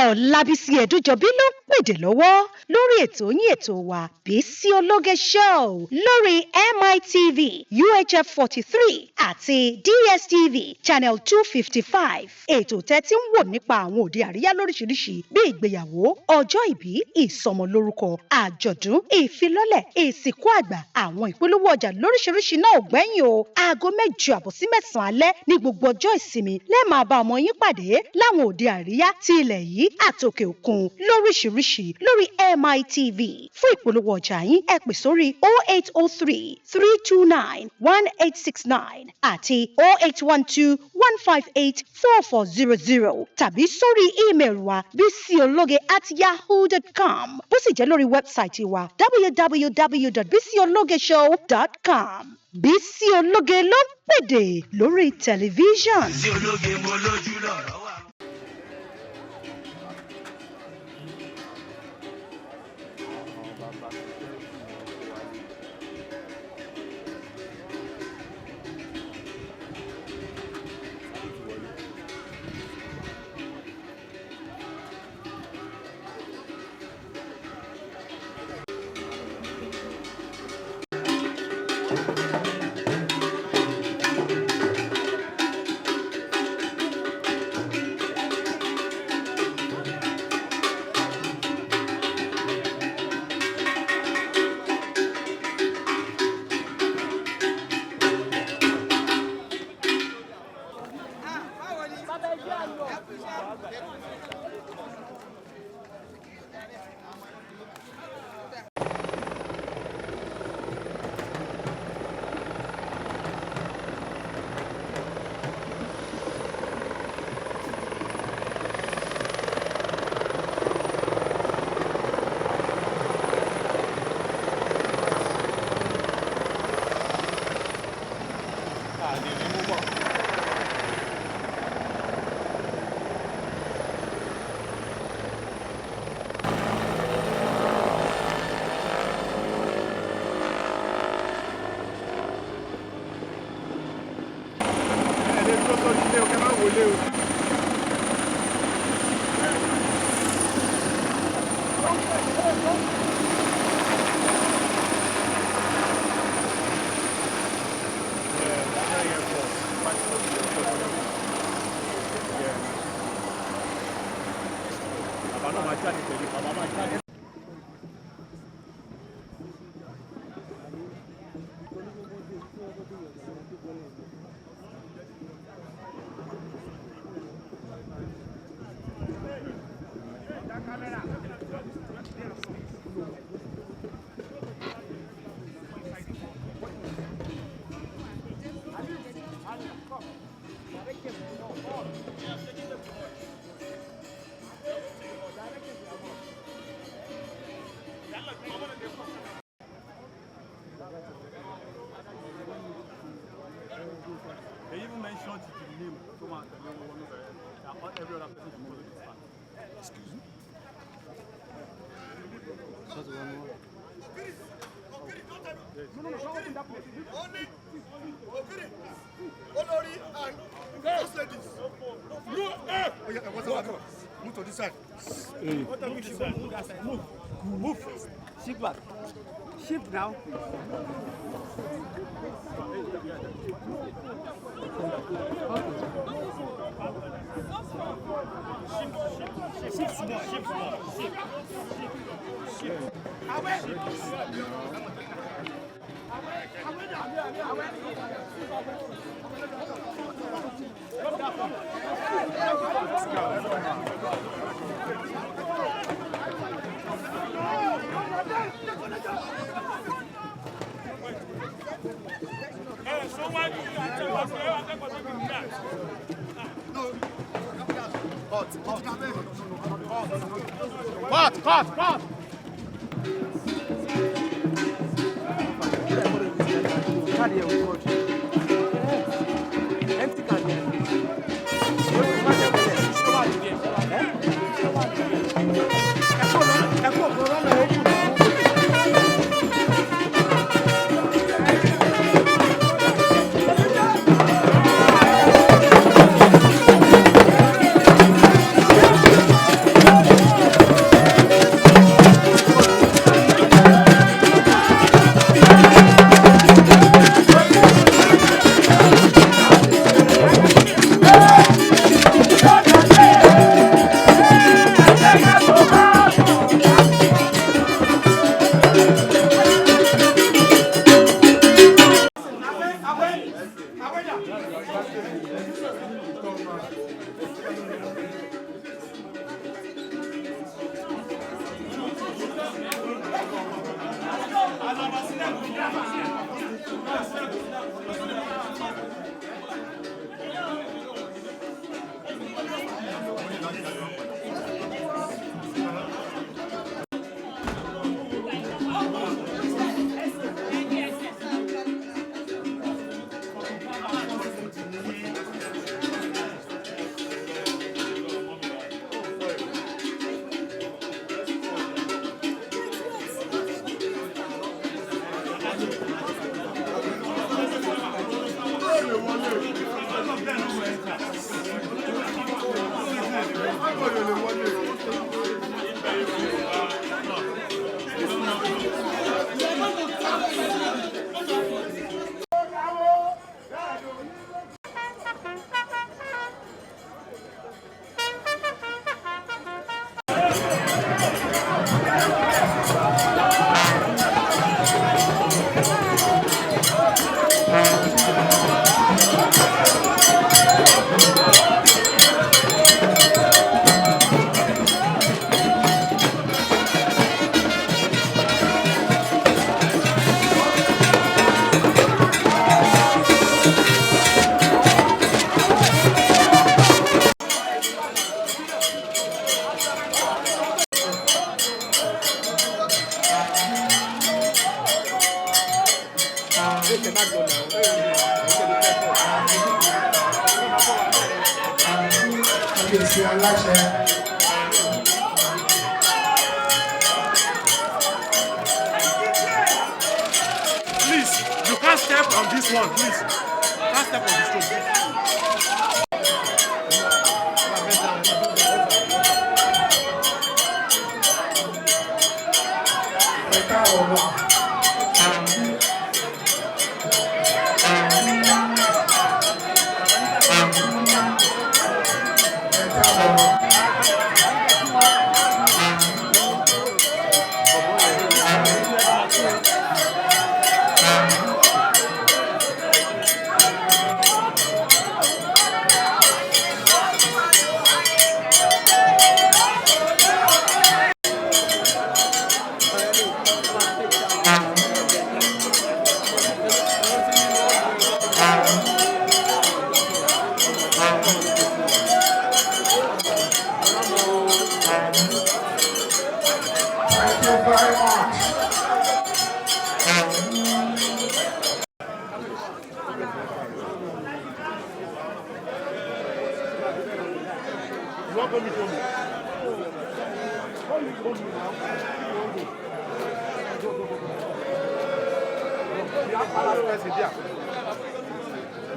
Ọlábísí Ẹ̀dújọbí ló ń pèdè lọ́wọ́ lórí ètò yín ètò wa Bísí Ológe Show lórí MITV UHF 43 àti DSTV Channel 255. Ètò tẹ́tí ń wò nípa àwọn òde àríyá lóríṣiríṣi bíi ìgbéyàwó, ọjọ́ ìbí, ìsọmọlórúkọ, àjọ̀dún, ìfilọ́lẹ̀, ìsìnkú àgbà, àwọn ìpolówó ọjà lóríṣiríṣi náà ò gbẹ́yìn o. Aago 8 sí 9 alẹ́ ní gbogbo ọjọ́ ìsinmi lẹ́ẹ̀ máa bá ọmọ yín pàdé láwọn òde àríyá ti ilẹ̀ yìí àtòkè òkun lóríṣiríṣi lórí MITV. Fún ìpolówó ọjà yín ẹ pè sórí 0803 329 1869 àti 0812 158 4400 tàbí sórí ímeèlì wa bisiologe@yahoo.com. Bó sì jẹ́ lórí wẹ́bsáìtì wa www.bisiologeshow.com. Bísí Ológe ló ń pèdè lórí tẹlifíṣàn. Bísí Ológe mo lójú lọ́rọ̀ wà. They even mentioned the name Thomas and every other person to follow this path. Excuse me? That's one more. Yes. No, open that place. Only Olori and those ladies. No, oh yeah, what's up? Move to this side. Move to this side. Move that side. Move. Shift back. Shift now. Shift small. Cut. Please, you can't step on this one, please. You can't step on this one.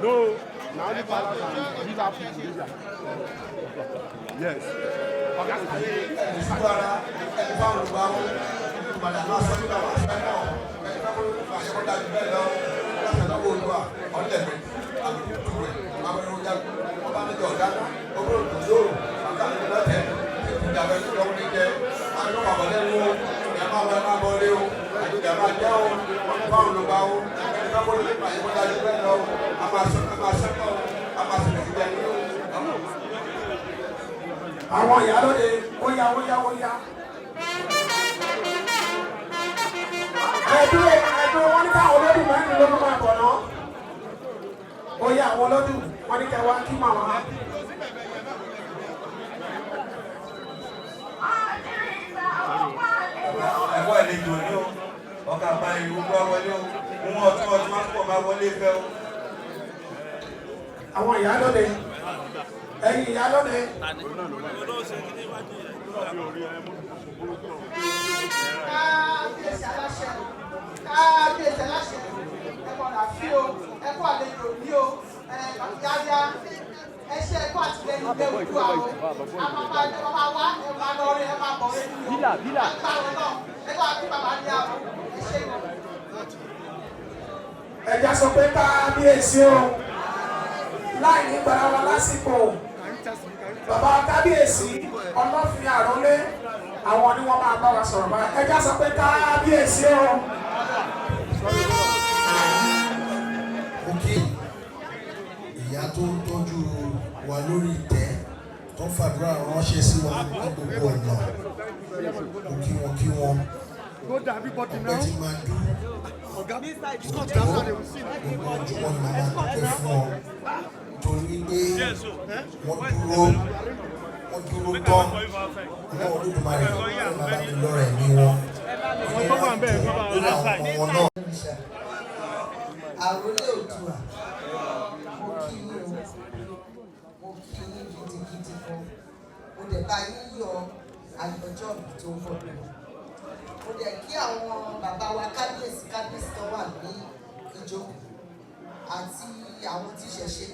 No, now the palace and these are people. Yes. Àwọn ìyálóde óyá. Ẹ̀dúró wọn ní káwọn olódùn mẹ́rin ló máa bọ̀ náà. Óyá àwọn olódùn wọn ní kẹwàá kí màmá. Ẹ̀kọ́ ìlejò ní o, ọkà bá ìlú gbọ́ wọlé o, ohun ọtún máa ń pọ̀ máa wọlé fẹ́ o. Àwọn ìyálóde, ẹ̀yin ìyálóde. Kábíyèsí aláṣẹ, ẹ̀kọ́ ràfí o, ẹ̀kọ́ àlejò ní o, yáyá, ẹ̀ṣẹ̀ ẹ̀kọ́ àtìlẹ́yìn ilé òkú àwọn, àpapọ̀ ẹ̀kọ́ máa wá, ẹ̀ máa lọ rí, ẹ̀ máa bọ̀ rí ní o. Bílà. Àgbàwọ̀ náà, ẹ̀kọ́ àti bàbá ní àwọn, ẹ̀ṣẹ̀ ìwọ̀n. Ẹja sọ pé kábíyèsí o, láì ní gbàrà wa lásìkò. Bàbá kábíyèsí ọlọ́fin àrólé àwọn ni wọ́n máa bá wa sọ̀rọ̀ báyìí. Ẹja sọ pé kábíyèsí o. Òkè ìyá tó ń tọ́jú wa lórí ìtẹ́ tó ń fàdúrà ránṣẹ́ sí wa ní gbogbo ọ̀nà kí wọn. Ọpẹ́ ti máa dún. Gbogbo ojúmọ́ ni màmá dúpẹ́ fún ọ. Torí pé wọ́n dúró wọ́n dúró tán ọmọ Olódùmarè bàbá mi lọ́rọ̀ ẹ̀mí wọn lórí àwọn ọmọ wọn náà. Àròlé Oòduà mo kí yín gidigidi gan mo dẹ̀ bá yín yọ àyọjọ́ mi tó ń bọ̀ mo dẹ̀ kí àwọn bàbá wa kábíyèsí tó wà ní ìjókòó àti àwọn tí ṣẹ̀ṣẹ̀